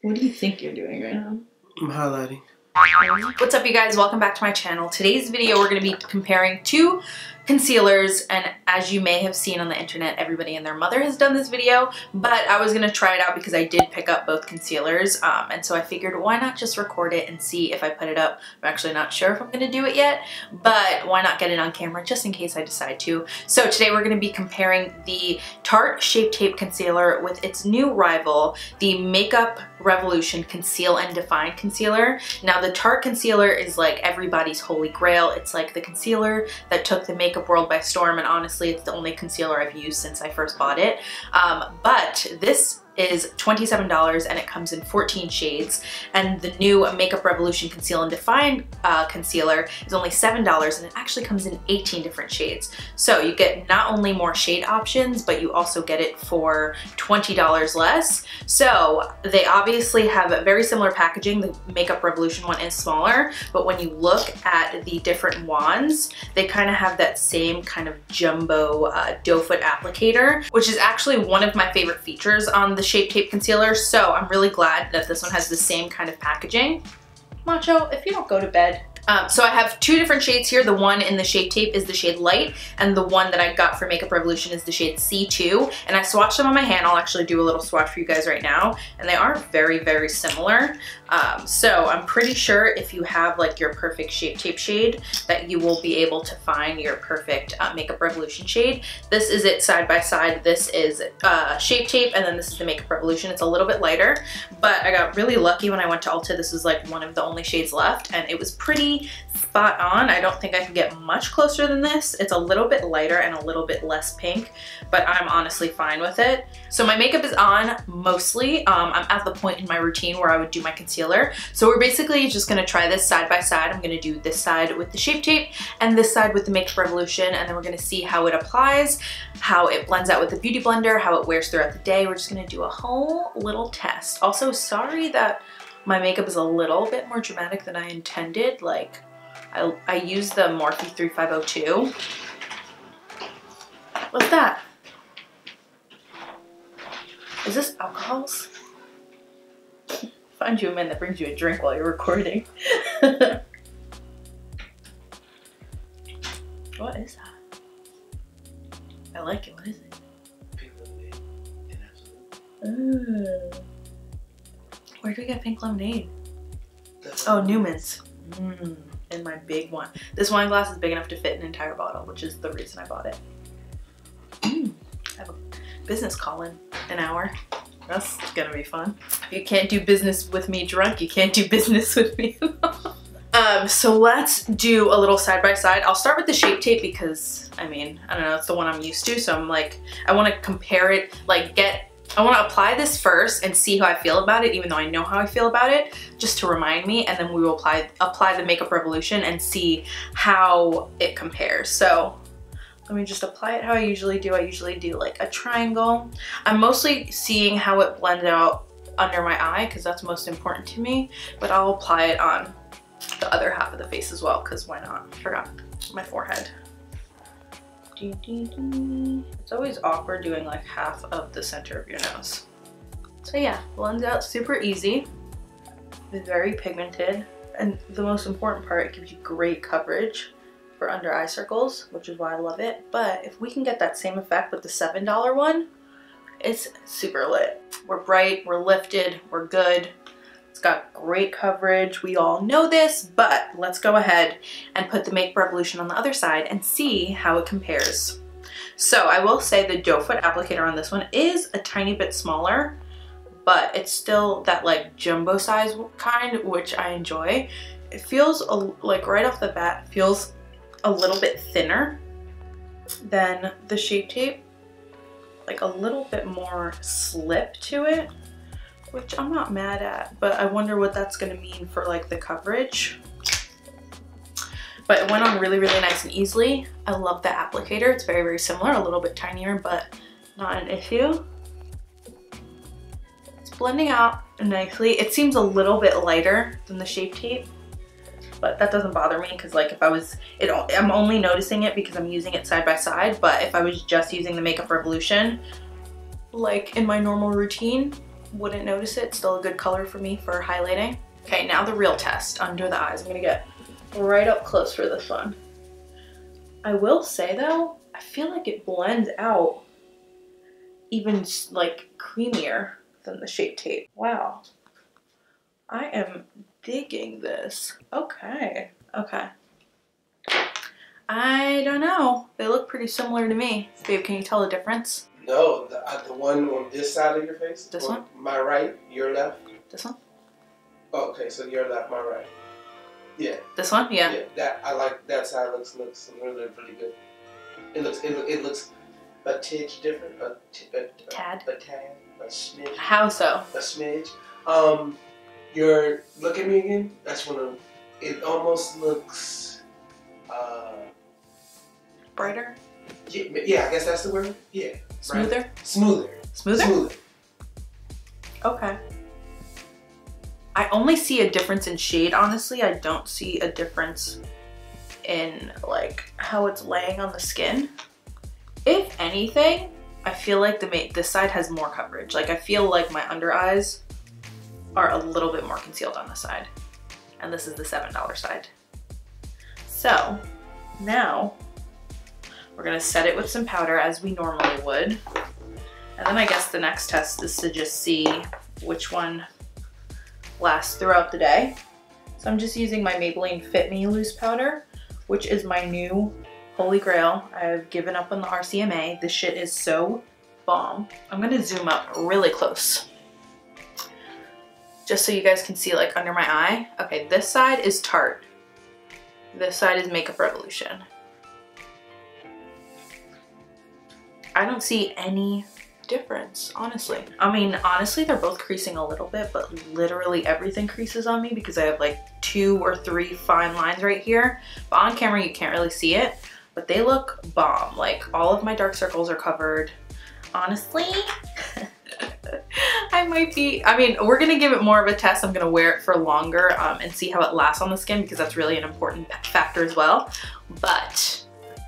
What do you think you're doing right now? I'm highlighting. What's up, you guys? Welcome back to my channel. Today's video we're going to be comparing two concealers, and as you may have seen on the internet, everybody and their mother has done this video, but I was going to try it out because I did pick up both concealers, and so I figured why not just record it and see if I put it up. I'm actually not sure if I'm going to do it yet, but why not get it on camera just in case I decide to. So today we're going to be comparing the Tarte Shape Tape Concealer with its new rival, the Makeup Revolution Conceal and Define Concealer. Now the Tarte concealer is like everybody's holy grail. It's like the concealer that took the makeup world by storm, and honestly it's the only concealer I've used since I first bought it. But this is $27 and it comes in 14 shades, and the new Makeup Revolution Conceal and Define concealer is only $7 and it actually comes in 18 different shades. So you get not only more shade options, but you also get it for $20 less. So they obviously have a very similar packaging. The Makeup Revolution one is smaller, but when you look at the different wands, they kind of have that same kind of jumbo doe foot applicator, which is actually one of my favorite features on the Shape Tape concealer. So I'm really glad that this one has the same kind of packaging. Macho, if you don't go to bed. So I have two different shades here. The one in the Shape Tape is the shade Light, and the one that I got for Makeup Revolution is the shade C2. And I swatched them on my hand. I'll actually do a little swatch for you guys right now. And they are very, very similar. So I'm pretty sure if you have like your perfect Shape Tape shade, that you will be able to find your perfect Makeup Revolution shade. This is it side by side. This is Shape Tape, and then this is the Makeup Revolution. It's a little bit lighter, but I got really lucky when I went to Ulta. This was like one of the only shades left, and it was pretty spot on. I don't think I could get much closer than this. It's a little bit lighter and a little bit less pink, but I'm honestly fine with it. So my makeup is on mostly. I'm at the point in my routine where I would do my concealer. So we're basically just gonna try this side by side. I'm gonna do this side with the Shape Tape and this side with the Makeup Revolution, and then we're gonna see how it applies, how it blends out with the Beauty Blender, how it wears throughout the day. We're just gonna do a whole little test. Also, sorry that my makeup is a little bit more dramatic than I intended. Like, I used the Morphe 3502. What's that? Is this alcohols? Find you a man that brings you a drink while you're recording. What is that? I like it. What is it? Pink lemonade and absolute. Where do we get pink lemonade? Oh, Newman's. And my big one. This wine glass is big enough to fit an entire bottle, which is the reason I bought it. I have a business call in an hour. That's gonna be fun. If you can't do business with me drunk, you can't do business with me. So let's do a little side by side. I'll start with the Shape Tape because, I mean, I don't know, it's the one I'm used to. So I'm like, I want to compare it, like I want to apply this first and see how I feel about it, even though I know how I feel about it, just to remind me, and then we will apply the Makeup Revolution and see how it compares. So let me just apply it how I usually do. I usually do like a triangle. I'm mostly seeing how it blends out under my eye because that's most important to me, but I'll apply it on the other half of the face as well, because why not? I forgot my forehead. It's always awkward doing like half of the center of your nose. So yeah, blends out super easy. It's very pigmented, and the most important part, it gives you great coverage for under eye circles, which is why I love it. But if we can get that same effect with the $7 one, it's super lit. We're bright, we're lifted, we're good. It's got great coverage. We all know this, but let's go ahead and put the Makeup Revolution on the other side and see how it compares. So I will say the doe foot applicator on this one is a tiny bit smaller, but it's still that like jumbo size kind, which I enjoy. It feels like right off the bat, feels a little bit thinner than the Shape Tape, like a little bit more slip to it, which I'm not mad at, but I wonder what that's gonna mean for like the coverage. But it went on really, really nice and easily. I love the applicator. It's very, very similar, a little bit tinier, but not an issue. It's blending out nicely. It seems a little bit lighter than the Shape Tape, but that doesn't bother me because like if I was, I'm only noticing it because I'm using it side by side, but if I was just using the Makeup Revolution, like in my normal routine, wouldn't notice it. Still a good color for me for highlighting. Okay, now the real test under the eyes. I'm gonna get right up close for this one. I will say though, I feel like it blends out even like creamier than the Shape Tape. Wow. I am digging this. Okay, okay. I don't know. They look pretty similar to me. Babe, can you tell the difference? No, the one on this side of your face. This one? My right, your left. This one? Oh, okay, so your left, my right. Yeah. This one? Yeah. Yeah, that I like. That side looks really good. It looks a tinge different. A tad. A smidge. How so? A smidge. Look at me again. That's one of. It almost looks. Brighter? Yeah, I guess that's the word. Yeah. Smoother? Right. Smoother. Smoother? Okay. I only see a difference in shade, honestly. I don't see a difference in like how it's laying on the skin. If anything, I feel like this side has more coverage. Like I feel like my under eyes are a little bit more concealed on this side. And this is the $7 side. So now we're gonna set it with some powder as we normally would. And then I guess the next test is to just see which one lasts throughout the day. So I'm just using my Maybelline Fit Me loose powder, which is my new holy grail. I've given up on the RCMA. This shit is so bomb. I'm gonna zoom up really close, just so you guys can see like under my eye. Okay, this side is Tarte. This side is Makeup Revolution. I don't see any difference, honestly. I mean, honestly, they're both creasing a little bit, but literally everything creases on me because I have like 2 or 3 fine lines right here. But on camera, you can't really see it, but they look bomb. Like all of my dark circles are covered. Honestly, I mean, we're gonna give it more of a test. I'm gonna wear it for longer and see how it lasts on the skin because that's really an important factor as well. But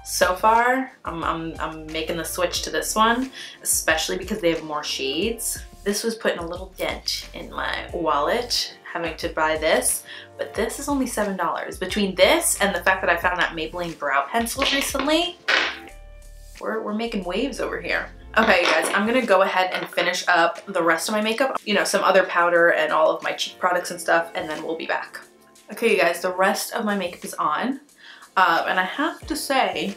so far, I'm making the switch to this one, especially because they have more shades. This was putting a little dent in my wallet, having to buy this, but this is only $7. Between this and the fact that I found that Maybelline brow pencil recently, we're making waves over here. Okay, you guys, I'm gonna go ahead and finish up the rest of my makeup, you know, some other powder and all of my cheek products and stuff, and then we'll be back. Okay, you guys, the rest of my makeup is on. And I have to say,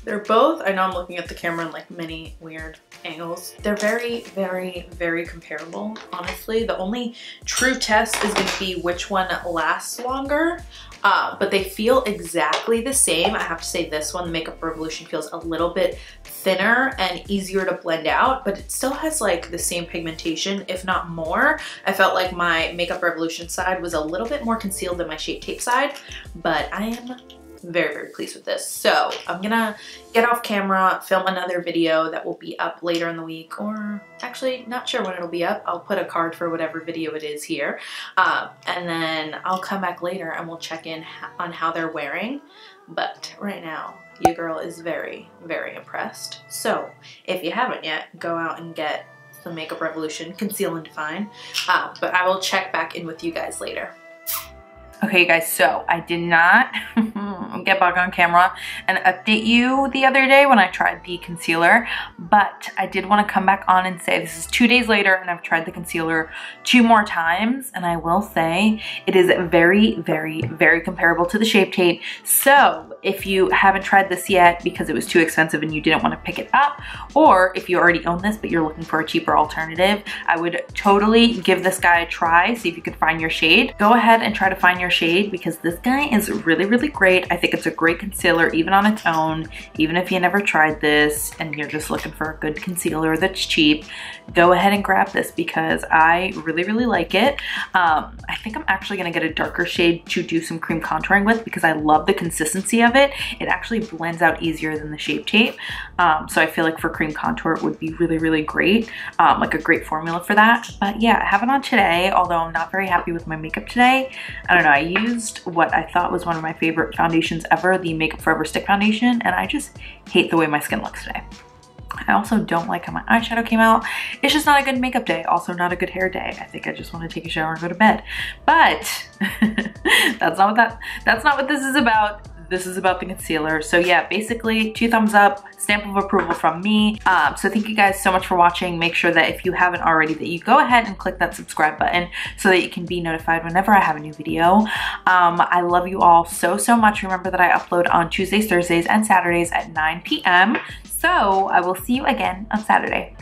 they're both, I know I'm looking at the camera in like many weird angles. They're very, very, very comparable, honestly. The only true test is gonna be which one lasts longer, but they feel exactly the same. I have to say this one, the Makeup Revolution, feels a little bit thinner and easier to blend out, but it still has like the same pigmentation, if not more. I felt like my Makeup Revolution side was a little bit more concealed than my Shape Tape side, but I am very, very pleased with this. So I'm gonna get off camera, film another video that will be up later in the week, or actually not sure when it'll be up. I'll put a card for whatever video it is here. And then I'll come back later and we'll check in on how they're wearing. But right now, your girl is very, very impressed. So if you haven't yet, go out and get the Makeup Revolution Conceal and Define. But I will check back in with you guys later. Okay, you guys, so I did not get back on camera and update you the other day when I tried the concealer, but I did want to come back on and say this is 2 days later and I've tried the concealer 2 more times, and I will say it is very, very, very comparable to the Shape Tape. So if you haven't tried this yet because it was too expensive and you didn't want to pick it up, or if you already own this but you're looking for a cheaper alternative, I would totally give this guy a try, see if you could find your shade. Go ahead and try to find your shade because this guy is really, really great. I think it's a great concealer even on its own. Even if you never tried this and you're just looking for a good concealer that's cheap, go ahead and grab this because I really, really like it. I think I'm actually gonna get a darker shade to do some cream contouring with because I love the consistency of it. It actually blends out easier than the Shape Tape. So I feel like for cream contour it would be really, really great. Like a great formula for that. But yeah, I have it on today, although I'm not very happy with my makeup today. I don't know, I used what I thought was one of my favorite foundations ever, the Makeup Forever Stick Foundation, and I just hate the way my skin looks today. I also don't like how my eyeshadow came out. It's just not a good makeup day. Also not a good hair day. I think I just want to take a shower and go to bed. But that's not what this is about. This is about the concealer. So yeah, basically 2 thumbs up, stamp of approval from me. So thank you guys so much for watching. Make sure that if you haven't already, that you go ahead and click that subscribe button so that you can be notified whenever I have a new video. I love you all so much. Remember that I upload on Tuesdays, Thursdays, and Saturdays at 9 p.m. So I will see you again on Saturday.